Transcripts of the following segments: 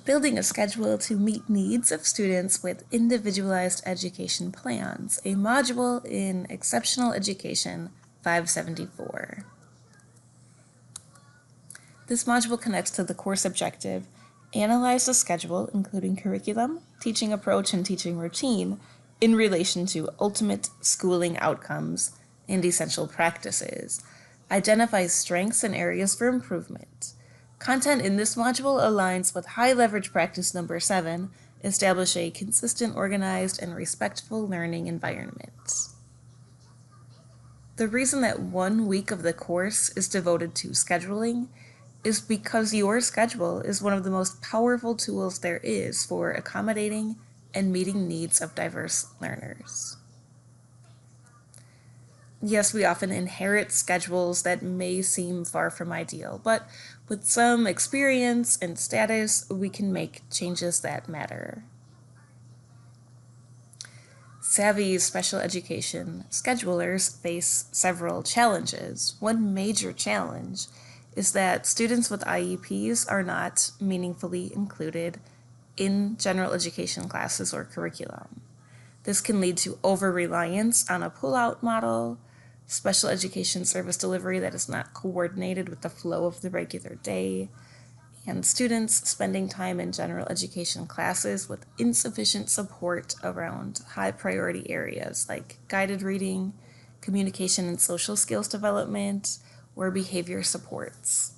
Building a schedule to meet needs of students with individualized education plans, a module in Exceptional Education 574. This module connects to the course objective, analyze the schedule, including curriculum, teaching approach, and teaching routine, in relation to ultimate schooling outcomes and essential practices, identify strengths and areas for improvement. Content in this module aligns with high leverage practice number 7, establish a consistent, organized, and respectful learning environment. The reason that 1 week of the course is devoted to scheduling is because your schedule is one of the most powerful tools there is for accommodating and meeting needs of diverse learners. Yes, we often inherit schedules that may seem far from ideal, but with some experience and status, we can make changes that matter. Savvy special education schedulers face several challenges. One major challenge is that students with IEPs are not meaningfully included in general education classes or curriculum. This can lead to over-reliance on a pull-out model, special education service delivery that is not coordinated with the flow of the regular day, and students spending time in general education classes with insufficient support around high-priority areas like guided reading, communication and social skills development, or behavior supports.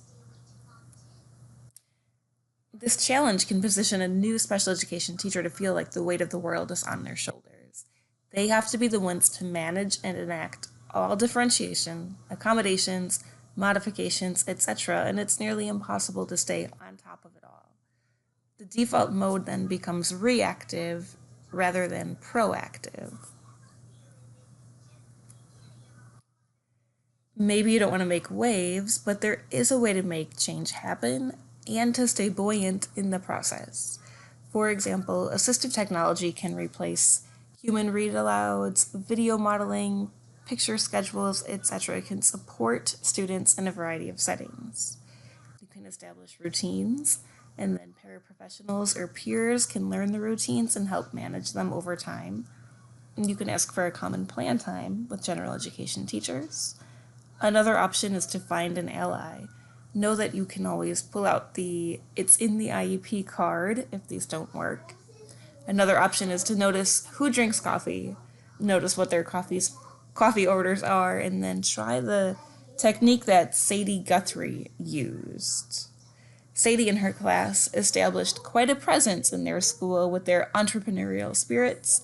This challenge can position a new special education teacher to feel like the weight of the world is on their shoulders. They have to be the ones to manage and enact all differentiation, accommodations, modifications, etc., and it's nearly impossible to stay on top of it all. The default mode then becomes reactive rather than proactive. Maybe you don't want to make waves, but there is a way to make change happen and to stay buoyant in the process. For example, assistive technology can replace human read-alouds, video modeling, picture schedules, etc. It can support students in a variety of settings. You can establish routines, and then paraprofessionals or peers can learn the routines and help manage them over time. And you can ask for a common plan time with general education teachers. Another option is to find an ally. Know that you can always pull out the "it's in the IEP" card if these don't work. Another option is to notice who drinks coffee, notice what their coffee orders are, and then try the technique that Sadie Guthrie used. Sadie and her class established quite a presence in their school with their entrepreneurial spirits.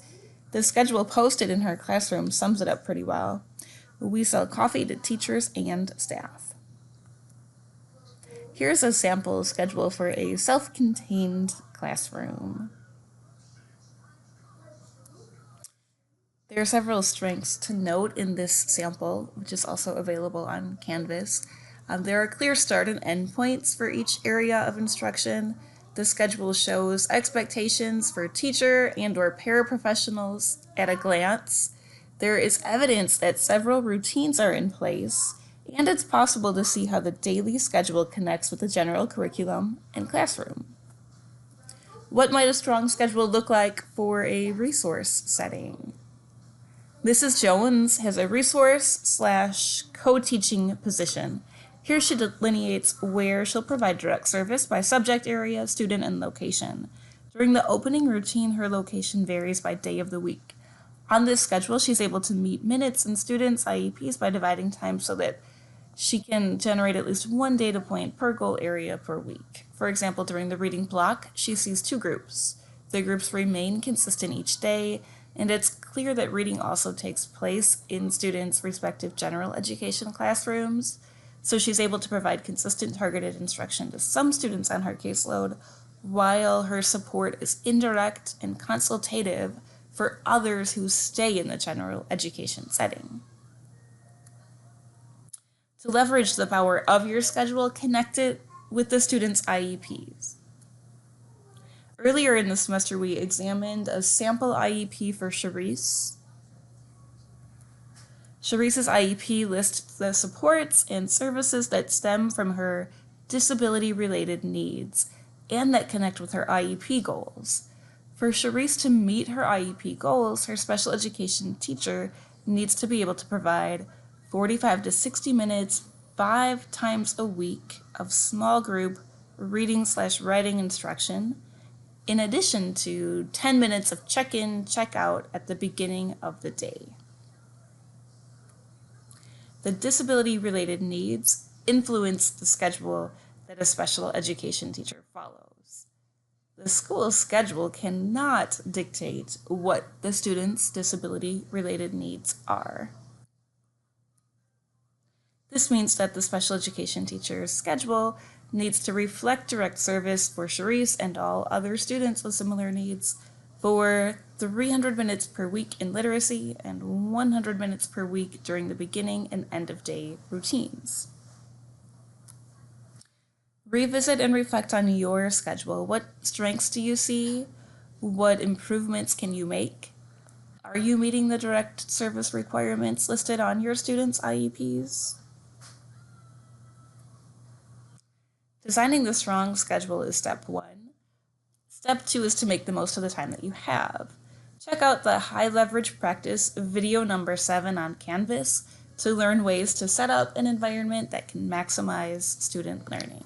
The schedule posted in her classroom sums it up pretty well. We sell coffee to teachers and staff. Here's a sample schedule for a self-contained classroom. There are several strengths to note in this sample, which is also available on Canvas. There are clear start and end points for each area of instruction. The schedule shows expectations for teacher and/or paraprofessionals at a glance. There is evidence that several routines are in place, and it's possible to see how the daily schedule connects with the general curriculum and classroom. What might a strong schedule look like for a resource setting? Mrs. Jones has a resource/co-teaching position. Here she delineates where she'll provide direct service by subject area, student, and location. During the opening routine, her location varies by day of the week. On this schedule, she's able to meet minutes and students' IEPs by dividing time so that she can generate at least one data point per goal area per week. For example, during the reading block, she sees 2 groups. The groups remain consistent each day, and it's clear that reading also takes place in students' respective general education classrooms, so she's able to provide consistent targeted instruction to some students on her caseload, while her support is indirect and consultative for others who stay in the general education setting. To leverage the power of your schedule, connect it with the students' IEPs. Earlier in the semester, we examined a sample IEP for Charisse. Charisse's IEP lists the supports and services that stem from her disability-related needs and that connect with her IEP goals. For Sharice to meet her IEP goals, her special education teacher needs to be able to provide 45 to 60 minutes 5 times a week of small group reading/writing instruction, in addition to 10 minutes of check-in, check-out at the beginning of the day. The disability-related needs influence the schedule that a special education teacher follows. The school's schedule cannot dictate what the student's disability-related needs are. This means that the special education teacher's schedule needs to reflect direct service for Sharice and all other students with similar needs for 300 minutes per week in literacy and 100 minutes per week during the beginning and end of day routines. Revisit and reflect on your schedule. What strengths do you see? What improvements can you make? Are you meeting the direct service requirements listed on your students' IEPs? Designing the strong schedule is step 1. Step 2 is to make the most of the time that you have. Check out the high leverage practice video number 7 on Canvas to learn ways to set up an environment that can maximize student learning.